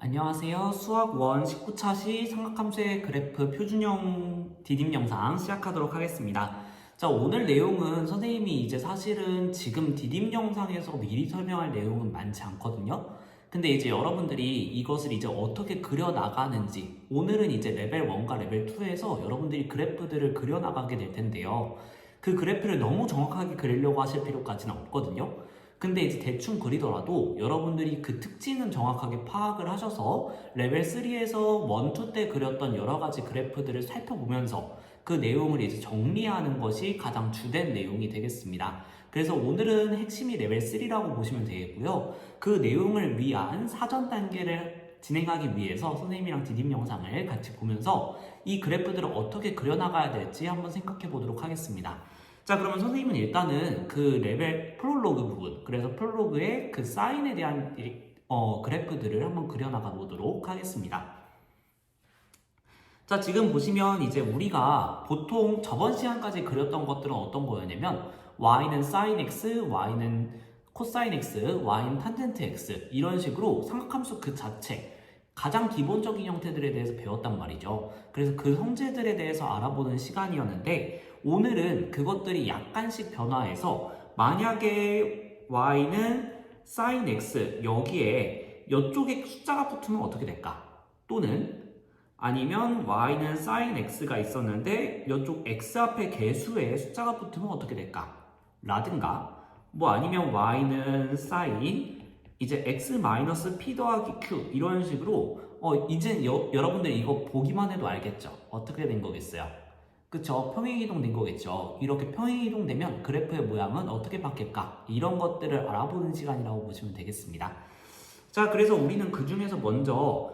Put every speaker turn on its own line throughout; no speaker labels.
안녕하세요. 수학 원 19차 시 삼각함수의 그래프 표준형 디딤 영상 시작하도록 하겠습니다. 자, 오늘 내용은 선생님이 이제 사실은 지금 디딤 영상에서 미리 설명할 내용은 많지 않거든요. 근데 이제 여러분들이 이것을 이제 어떻게 그려 나가는지, 오늘은 이제 레벨 1과 레벨 2에서 여러분들이 그래프들을 그려 나가게 될 텐데요. 그 그래프를 너무 정확하게 그리려고 하실 필요까지는 없거든요. 근데 이제 대충 그리더라도 여러분들이 그 특징은 정확하게 파악을 하셔서 레벨 3에서 1, 2 때 그렸던 여러 가지 그래프들을 살펴보면서 그 내용을 이제 정리하는 것이 가장 주된 내용이 되겠습니다. 그래서 오늘은 핵심이 레벨 3라고 보시면 되겠고요. 그 내용을 위한 사전 단계를 진행하기 위해서 선생님이랑 디딤 영상을 같이 보면서 이 그래프들을 어떻게 그려나가야 될지 한번 생각해 보도록 하겠습니다. 자, 그러면 선생님은 일단은 그 레벨 프롤로그 부분, 그래서 프롤로그의 그 사인에 대한 그래프들을 한번 그려나가 보도록 하겠습니다. 자, 지금 보시면 이제 우리가 보통 저번 시간까지 그렸던 것들은 어떤 거였냐면 y는 sin x, y는 코사인 x, y는 탄젠트 x 이런 식으로 삼각함수 그 자체 가장 기본적인 형태들에 대해서 배웠단 말이죠. 그래서 그 형제들에 대해서 알아보는 시간이었는데 오늘은 그것들이 약간씩 변화해서 만약에 y는 sin x 여기에 이쪽에 숫자가 붙으면 어떻게 될까? 또는 아니면 y는 sin x가 있었는데 이쪽 x 앞에 개수에 숫자가 붙으면 어떻게 될까? 라든가 뭐 아니면 y는 sin 이제 x-p 더하기 q 이런 식으로 이제 여러분들 이거 보기만 해도 알겠죠? 어떻게 된 거겠어요? 그쵸? 평행이동 된 거겠죠? 이렇게 평행이동 되면 그래프의 모양은 어떻게 바뀔까? 이런 것들을 알아보는 시간이라고 보시면 되겠습니다. 자, 그래서 우리는 그 중에서 먼저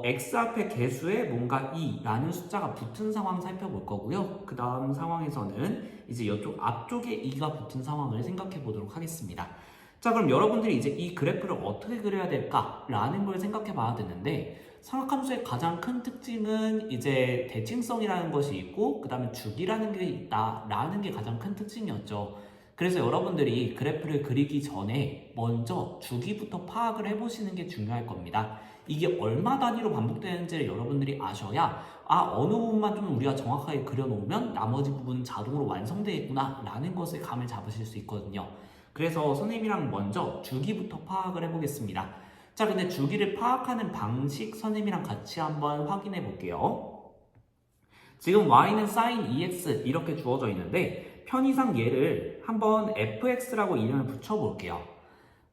x 앞에 개수에 뭔가 2라는 숫자가 붙은 상황 살펴볼 거고요. 그 다음 상황에서는 이제 이쪽 앞쪽에 2가 붙은 상황을 생각해 보도록 하겠습니다. 자, 그럼 여러분들이 이제 이 그래프를 어떻게 그려야 될까라는 걸 생각해 봐야 되는데 삼각함수의 가장 큰 특징은 이제 대칭성이라는 것이 있고 그 다음에 주기라는 게 있다라는 게 가장 큰 특징이었죠. 그래서 여러분들이 그래프를 그리기 전에 먼저 주기부터 파악을 해보시는 게 중요할 겁니다. 이게 얼마 단위로 반복되는지를 여러분들이 아셔야 어느 부분만 좀 우리가 정확하게 그려놓으면 나머지 부분은 자동으로 완성되겠구나 라는 것을 감을 잡으실 수 있거든요. 그래서 선생님이랑 먼저 주기부터 파악을 해보겠습니다. 자, 근데 주기를 파악하는 방식 선생님이랑 같이 한번 확인해 볼게요. 지금 y는 sin 2x 이렇게 주어져 있는데 편의상 얘를 한번 fx라고 이름을 붙여볼게요.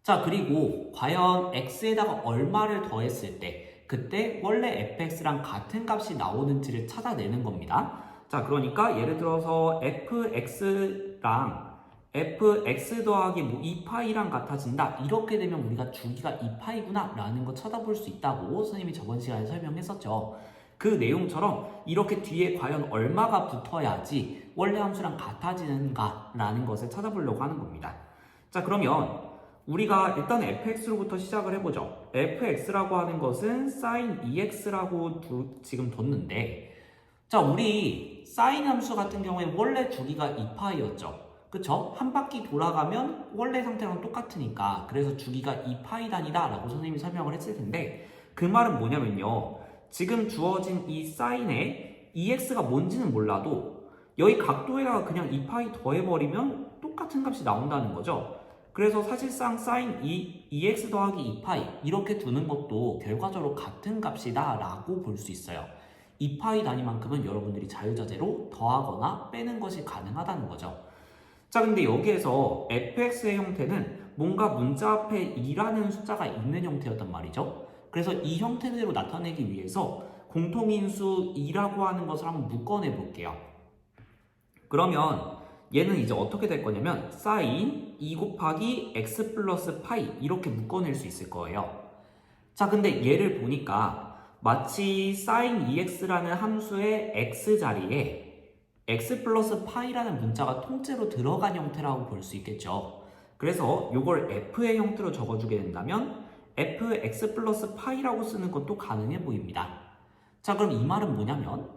자, 그리고 과연 x에다가 얼마를 더했을 때 그때 원래 fx랑 같은 값이 나오는지를 찾아내는 겁니다. 자, 그러니까 예를 들어서 fx랑 fx 더하기 뭐 2파이랑 같아진다. 이렇게 되면 우리가 주기가 2파이구나 라는 거 찾아볼 수 있다고 선생님이 저번 시간에 설명했었죠. 그 내용처럼 이렇게 뒤에 과연 얼마가 붙어야지 원래 함수랑 같아지는가 라는 것을 찾아보려고 하는 겁니다. 자, 그러면 우리가 일단 fx로부터 시작을 해보죠. fx라고 하는 것은 sin 2x라고 지금 뒀는데 자, 우리 sin 함수 같은 경우에 원래 주기가 2파이였죠. 그쵸? 한 바퀴 돌아가면 원래 상태랑 똑같으니까 그래서 주기가 2파이 단위다 라고 선생님이 설명을 했을 텐데 그 말은 뭐냐면요. 지금 주어진 이 사인에 EX가 뭔지는 몰라도 여기 각도에다가 그냥 2파이 더해버리면 똑같은 값이 나온다는 거죠. 그래서 사실상 사인 2x 더하기 2파이 이렇게 두는 것도 결과적으로 같은 값이다 라고 볼 수 있어요. 2파이 단위만큼은 여러분들이 자유자재로 더하거나 빼는 것이 가능하다는 거죠. 자, 근데 여기에서 fx의 형태는 뭔가 문자 앞에 2라는 숫자가 있는 형태였단 말이죠. 그래서 이 형태대로 나타내기 위해서 공통인수 2라고 하는 것을 한번 묶어내 볼게요. 그러면 얘는 이제 어떻게 될 거냐면 sin 2 곱하기 x 플러스 파이 이렇게 묶어낼 수 있을 거예요. 자, 근데 얘를 보니까 마치 sin 2x라는 함수의 x 자리에 x 플러스 파이라는 문자가 통째로 들어간 형태라고 볼 수 있겠죠. 그래서 이걸 f의 형태로 적어주게 된다면 fx 플러스 파이라고 쓰는 것도 가능해 보입니다. 자, 그럼 이 말은 뭐냐면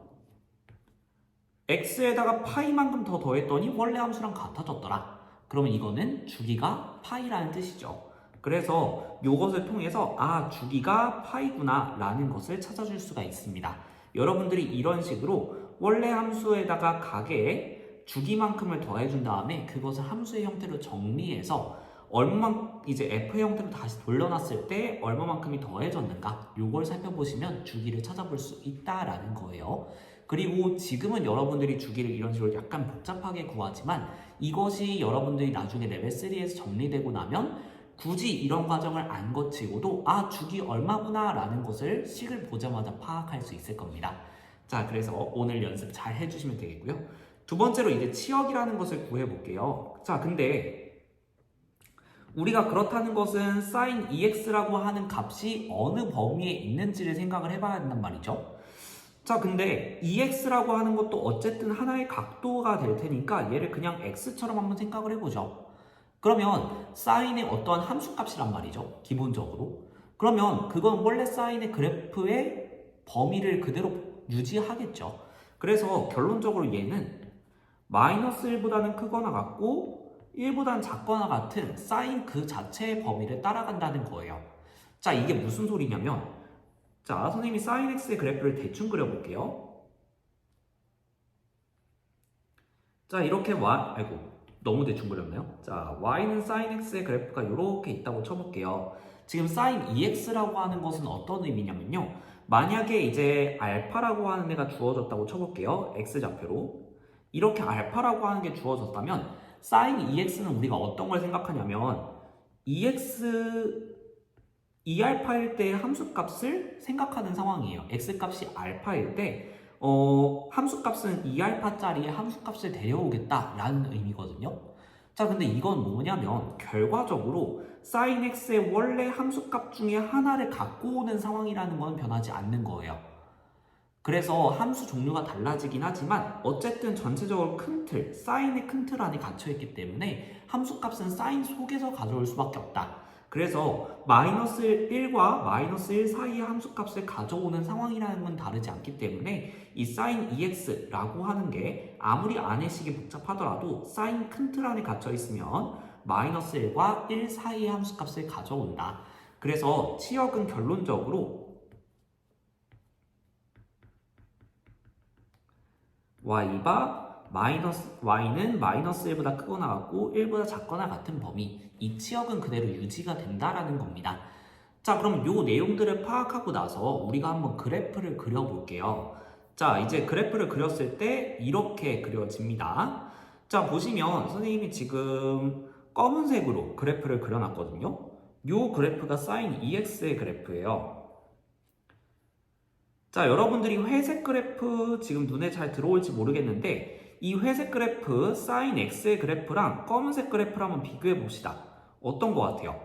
x에다가 파이만큼 더 더했더니 원래 함수랑 같아졌더라. 그러면 이거는 주기가 파이라는 뜻이죠. 그래서 이것을 통해서 주기가 파이구나 라는 것을 찾아줄 수가 있습니다. 여러분들이 이런 식으로 원래 함수에다가 각의 주기만큼을 더해준 다음에 그것을 함수의 형태로 정리해서 얼마만 이제 f 형태로 다시 돌려놨을 때 얼마만큼이 더해졌는가 요걸 살펴보시면 주기를 찾아볼 수 있다라는 거예요. 그리고 지금은 여러분들이 주기를 이런 식으로 약간 복잡하게 구하지만 이것이 여러분들이 나중에 레벨 3에서 정리되고 나면 굳이 이런 과정을 안 거치고도 주기 얼마구나 라는 것을 식을 보자마자 파악할 수 있을 겁니다. 자, 그래서 오늘 연습 잘 해주시면 되겠고요. 두 번째로 이제 치역이라는 것을 구해볼게요. 자, 근데 우리가 그렇다는 것은 sin EX라고 하는 값이 어느 범위에 있는지를 생각을 해봐야 된단 말이죠. 자, 근데 EX라고 하는 것도 어쨌든 하나의 각도가 될 테니까 얘를 그냥 X처럼 한번 생각을 해보죠. 그러면 사인의 어떠한 함수값이란 말이죠. 기본적으로. 그러면 그건 원래 사인의 그래프의 범위를 그대로 유지하겠죠. 그래서 결론적으로 얘는 마이너스 1보다는 크거나 같고 1보다는 작거나 같은 사인 그 자체의 범위를 따라간다는 거예요. 자, 이게 무슨 소리냐면 자, 선생님이 사인 x의 그래프를 대충 그려볼게요. 자, 이렇게 너무 대충 그렸나요? 자, y는 sin x의 그래프가 이렇게 있다고 쳐볼게요. 지금 sin EX라고 하는 것은 어떤 의미냐면요. 만약에 이제 알파라고 하는 애가 주어졌다고 쳐볼게요. x좌표로. 이렇게 알파라고 하는 게 주어졌다면 sin EX는 우리가 어떤 걸 생각하냐면 E알파일 때의 함수값을 생각하는 상황이에요. x값이 알파일 때 함수값은 2알파짜리의 함수값을 데려오겠다라는 의미거든요. 자, 근데 이건 뭐냐면 결과적으로 sin x의 원래 함수값 중에 하나를 갖고 오는 상황이라는 건 변하지 않는 거예요. 그래서 함수 종류가 달라지긴 하지만 어쨌든 전체적으로 큰 틀, 사인의 큰 틀 안에 갇혀있기 때문에 함수값은 사인 속에서 가져올 수밖에 없다. 그래서 마이너스 1과 마이너스 1 사이의 함수값을 가져오는 상황이라는 건 다르지 않기 때문에 이 sin EX라고 하는 게 아무리 안의 식이 복잡하더라도 사인 큰 틀 안에 갇혀있으면 마이너스 1과 1 사이의 함수값을 가져온다. 그래서 치역은 결론적으로 y는 마이너스 1보다 크거나 같고 1보다 작거나 같은 범위, 이 치역은 그대로 유지가 된다라는 겁니다. 자, 그럼 요 내용들을 파악하고 나서 우리가 한번 그래프를 그려볼게요. 자, 이제 그래프를 그렸을 때 이렇게 그려집니다. 자, 보시면 선생님이 지금 검은색으로 그래프를 그려놨거든요. 요 그래프가 sin EX의 그래프예요. 자, 여러분들이 회색 그래프 지금 눈에 잘 들어올지 모르겠는데 이 회색 그래프 sin x의 그래프랑 검은색 그래프를 한번 비교해 봅시다. 어떤 것 같아요?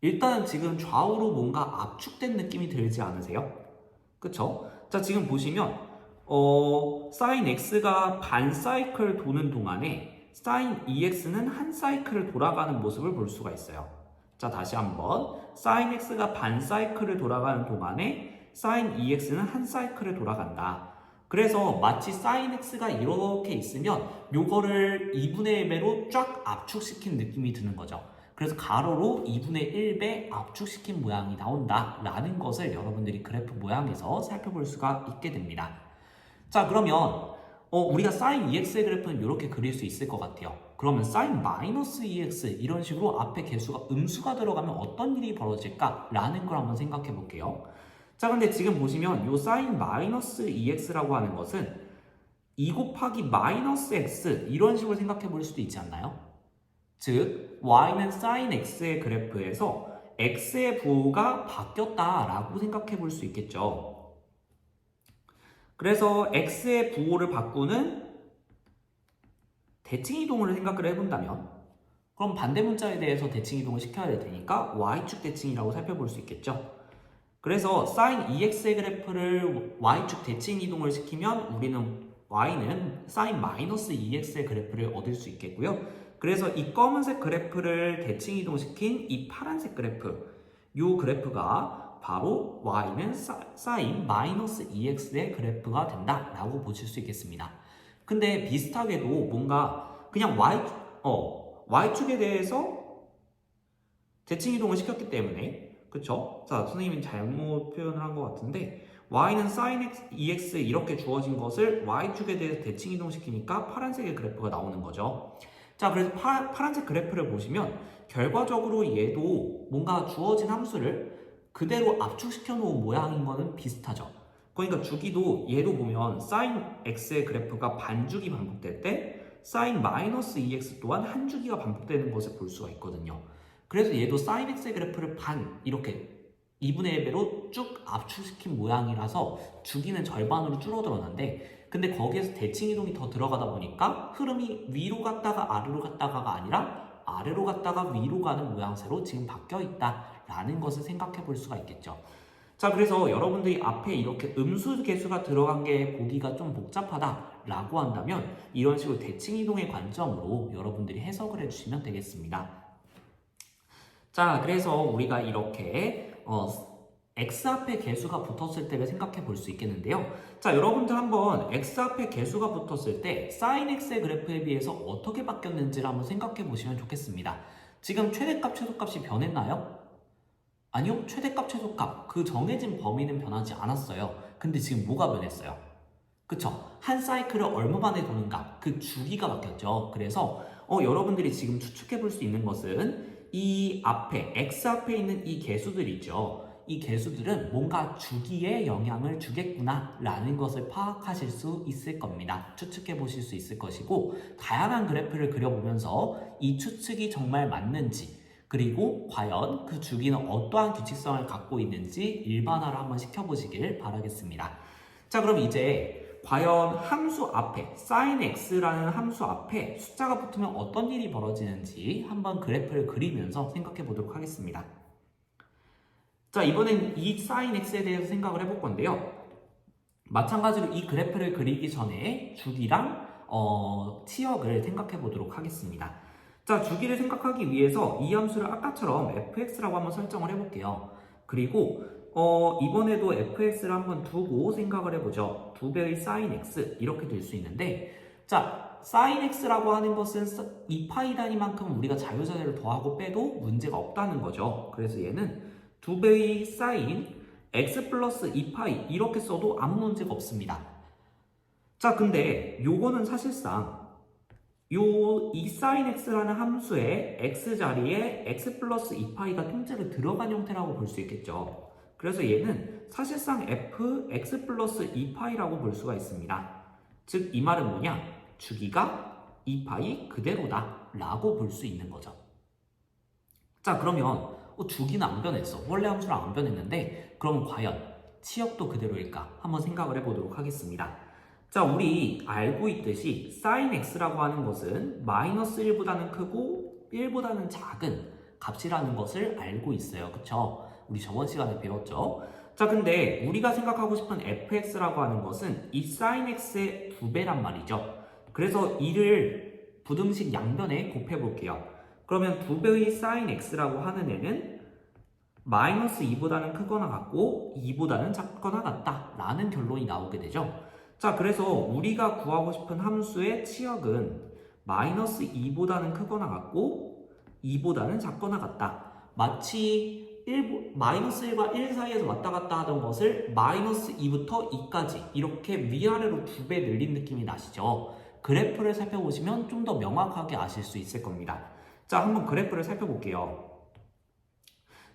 일단은 지금 좌우로 뭔가 압축된 느낌이 들지 않으세요? 그쵸? 자, 지금 보시면 sin x가 반 사이클 도는 동안에 sin EX는 한 사이클을 돌아가는 모습을 볼 수가 있어요. 자, 다시 한번 sin x가 반 사이클을 돌아가는 동안에 sin EX는 한 사이클을 돌아간다. 그래서 마치 sin x가 이렇게 있으면 요거를 2분의 1배로 쫙 압축시킨 느낌이 드는 거죠. 그래서 가로로 2분의 1배 압축시킨 모양이 나온다 라는 것을 여러분들이 그래프 모양에서 살펴볼 수가 있게 됩니다. 자, 그러면 우리가 sin EX의 그래프는 이렇게 그릴 수 있을 것 같아요. 그러면 sin 마이너스 EX 이런 식으로 앞에 개수가 음수가 들어가면 어떤 일이 벌어질까 라는 걸 한번 생각해 볼게요. 자, 근데 지금 보시면 요 sin 마이너스 EX라고 하는 것은 2 곱하기 마이너스 X 이런 식으로 생각해 볼 수도 있지 않나요? 즉, y는 sin x의 그래프에서 x의 부호가 바뀌었다라고 생각해 볼 수 있겠죠. 그래서 x의 부호를 바꾸는 대칭 이동을 생각을 해본다면 그럼 반대 문자에 대해서 대칭 이동을 시켜야 될 테니까 y축 대칭이라고 살펴볼 수 있겠죠. 그래서 sin EX의 그래프를 y축 대칭 이동을 시키면 우리는 y는 sin 마이너스 EX의 그래프를 얻을 수 있겠고요. 그래서 이 검은색 그래프를 대칭 이동시킨 이 파란색 그래프, 이 그래프가 바로 y는 sin 마이너스 EX의 그래프가 된다라고 보실 수 있겠습니다. 근데 비슷하게도 뭔가 그냥 y축에 대해서 대칭 이동을 시켰기 때문에, 그쵸? 자, 선생님이 잘못 표현을 한 것 같은데 y는 sin x, ex 이렇게 주어진 것을 y축에 대해서 대칭 이동시키니까 파란색의 그래프가 나오는 거죠. 자, 그래서 파란색 그래프를 보시면 결과적으로 얘도 뭔가 주어진 함수를 그대로 압축시켜 놓은 모양인 거는 비슷하죠. 그러니까 주기도 얘도 보면 sin x의 그래프가 반주기 반복될 때 sin 마이너스 2x 또한 한 주기가 반복되는 것을 볼 수가 있거든요. 그래서 얘도 sin x의 그래프를 반 이렇게 2분의 1배로 쭉 압축시킨 모양이라서 주기는 절반으로 줄어들었는데 근데 거기에서 대칭 이동이 더 들어가다 보니까 흐름이 위로 갔다가 아래로 갔다가가 아니라 아래로 갔다가 위로 가는 모양새로 지금 바뀌어 있다라는 것을 생각해 볼 수가 있겠죠. 자, 그래서 여러분들이 앞에 이렇게 음수 계수가 들어간 게 보기가 좀 복잡하다라고 한다면 이런 식으로 대칭 이동의 관점으로 여러분들이 해석을 해주시면 되겠습니다. 자, 그래서 우리가 이렇게 x 앞에 개수가 붙었을 때를 생각해 볼 수 있겠는데요. 자, 여러분들 한번 x 앞에 개수가 붙었을 때 sin x의 그래프에 비해서 어떻게 바뀌었는지를 한번 생각해 보시면 좋겠습니다. 지금 최대값, 최소값이 변했나요? 아니요, 최대값, 최소값 그 정해진 범위는 변하지 않았어요. 근데 지금 뭐가 변했어요? 그쵸? 한 사이클을 얼마 만에 도는가? 그 주기가 바뀌었죠. 그래서 여러분들이 지금 추측해 볼 수 있는 것은 이 앞에, x 앞에 있는 이 개수들이 있죠. 이 개수들은 뭔가 주기에 영향을 주겠구나 라는 것을 파악하실 수 있을 겁니다. 추측해 보실 수 있을 것이고 다양한 그래프를 그려보면서 이 추측이 정말 맞는지 그리고 과연 그 주기는 어떠한 규칙성을 갖고 있는지 일반화를 한번 시켜보시길 바라겠습니다. 자, 그럼 이제 과연 함수 앞에 sin x라는 함수 앞에 숫자가 붙으면 어떤 일이 벌어지는지 한번 그래프를 그리면서 생각해 보도록 하겠습니다. 자, 이번엔 이 sin x에 대해서 생각을 해볼 건데요. 마찬가지로 이 그래프를 그리기 전에 주기랑 치역을 생각해 보도록 하겠습니다. 자, 주기를 생각하기 위해서 이 함수를 아까처럼 fx라고 한번 설정을 해볼게요. 그리고 이번에도 fx를 한번 두고 생각을 해보죠. 2배의 sin x 이렇게 될 수 있는데 자, sin x라고 하는 것은 2파이 단위만큼 우리가 자유자재를 더하고 빼도 문제가 없다는 거죠. 그래서 얘는 2배의 sin x 플러스 2파이 이렇게 써도 아무 문제가 없습니다. 자, 근데 요거는 사실상 이 sin x라는 함수의 x 자리에 x 플러스 2파이가 통째로 들어간 형태라고 볼 수 있겠죠. 그래서 얘는 사실상 f x 플러스 2파이라고 볼 수가 있습니다. 즉 이 말은 뭐냐? 주기가 2파이 그대로다 라고 볼 수 있는 거죠. 자, 그러면 주기는 안 변했어. 원래 함수랑 안 변했는데 그럼 과연 치역도 그대로일까? 한번 생각을 해보도록 하겠습니다. 자, 우리 알고 있듯이 sin x라고 하는 것은 마이너스 1보다는 크고 1보다는 작은 값이라는 것을 알고 있어요. 그쵸? 우리 저번 시간에 배웠죠? 자, 근데 우리가 생각하고 싶은 fx라고 하는 것은 이 sin x의 2배란 말이죠. 그래서 이를 부등식 양변에 곱해 볼게요. 그러면 2배의 sin x라고 하는 애는 마이너스 2보다는 크거나 같고 2보다는 작거나 같다 라는 결론이 나오게 되죠. 자, 그래서 우리가 구하고 싶은 함수의 치역은 마이너스 2보다는 크거나 같고 2보다는 작거나 같다. 마치 마이너스 1과 1 사이에서 왔다 갔다 하던 것을 마이너스 2부터 2까지 이렇게 위아래로 2배 늘린 느낌이 나시죠? 그래프를 살펴보시면 좀 더 명확하게 아실 수 있을 겁니다. 자, 한번 그래프를 살펴볼게요.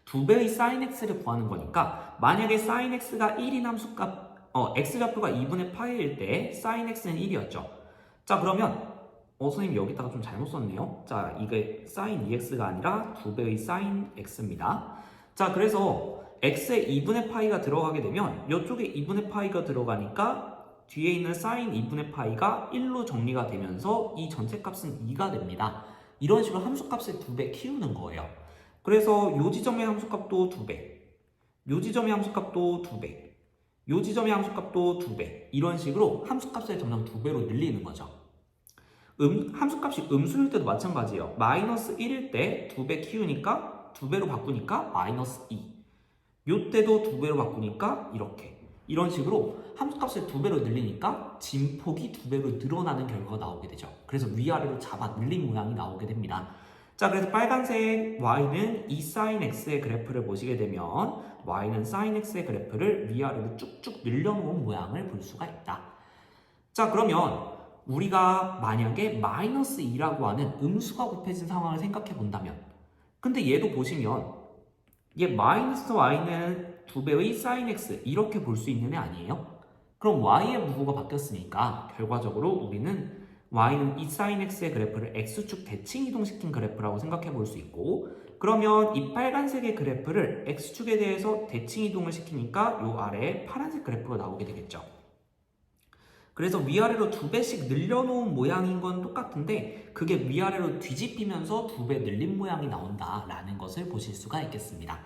2배의 sin x를 구하는 거니까 만약에 sin x가 1인 함수값 x좌표가 2분의 파이일 때 sin x는 1이었죠. 자, 그러면 선생님 여기다가 좀 잘못 썼네요. 자, 이게 sin 2x가 아니라 2배의 sin x입니다. 자, 그래서 x에 2분의 파이가 들어가게 되면 이쪽에 2분의 파이가 들어가니까 뒤에 있는 sin 2분의 파이가 1로 정리가 되면서 이 전체 값은 2가 됩니다. 이런 식으로 함수값을 2배 키우는 거예요. 그래서 요 지점의 함수값도 2배, 요 지점의 함수값도 2배, 요 지점의 함수값도 2배 이런 식으로 함수값을 점점 2배로 늘리는 거죠. 함수값이 음수일 때도 마찬가지예요. 마이너스 1일 때 2배 키우니까 2배로 바꾸니까 마이너스 2 요때도 2배로 바꾸니까 이런 식으로 함수값을 2배로 늘리니까 진폭이 2배로 늘어나는 결과가 나오게 되죠. 그래서 위아래로 잡아 늘린 모양이 나오게 됩니다. 자, 그래서 빨간색 y는 이 sin x의 그래프를 보시게 되면 y는 sin x의 그래프를 위아래로 쭉쭉 늘려놓은 모양을 볼 수가 있다. 자, 그러면 우리가 만약에 마이너스 2라고 하는 음수가 곱해진 상황을 생각해 본다면, 근데 얘도 보시면 얘 마이너스 y는 2배의 sin x 이렇게 볼 수 있는 애 아니에요? 그럼 y의 무구가 바뀌었으니까 결과적으로 우리는 y는 이 sin x의 그래프를 x축 대칭 이동시킨 그래프라고 생각해 볼 수 있고, 그러면 이 빨간색의 그래프를 x축에 대해서 대칭 이동을 시키니까 요 아래에 파란색 그래프가 나오게 되겠죠. 그래서 위아래로 2배씩 늘려놓은 모양인 건 똑같은데 그게 위아래로 뒤집히면서 2배 늘린 모양이 나온다라는 것을 보실 수가 있겠습니다.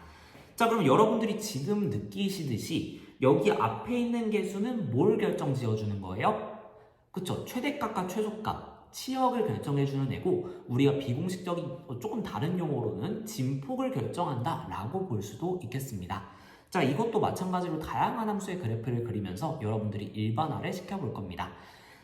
자, 그럼 여러분들이 지금 느끼시듯이 여기 앞에 있는 개수는 뭘 결정 지어주는 거예요? 그쵸? 최대값과 최소값, 치역을 결정해주는 애고 우리가 비공식적인 조금 다른 용어로는 진폭을 결정한다 라고 볼 수도 있겠습니다. 자, 이것도 마찬가지로 다양한 함수의 그래프를 그리면서 여러분들이 일반화를 시켜볼 겁니다.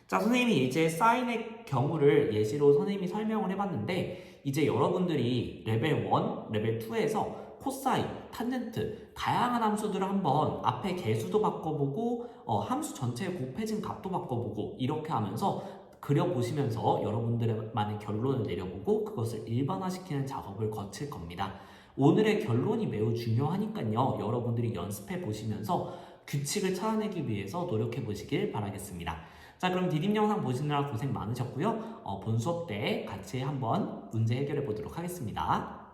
자, 선생님이 이제 사인의 경우를 예시로 선생님이 설명을 해봤는데 이제 여러분들이 레벨 1, 레벨 2에서 코사인, 탄젠트, 다양한 함수들을 한번 앞에 개수도 바꿔보고 함수 전체의 곱해진 값도 바꿔보고 이렇게 하면서 그려보시면서 여러분들만의 결론을 내려보고 그것을 일반화시키는 작업을 거칠 겁니다. 오늘의 결론이 매우 중요하니까요. 여러분들이 연습해 보시면서 규칙을 찾아내기 위해서 노력해 보시길 바라겠습니다. 자, 그럼 디딤 영상 보시느라 고생 많으셨고요. 본 수업 때 같이 한번 문제 해결해 보도록 하겠습니다.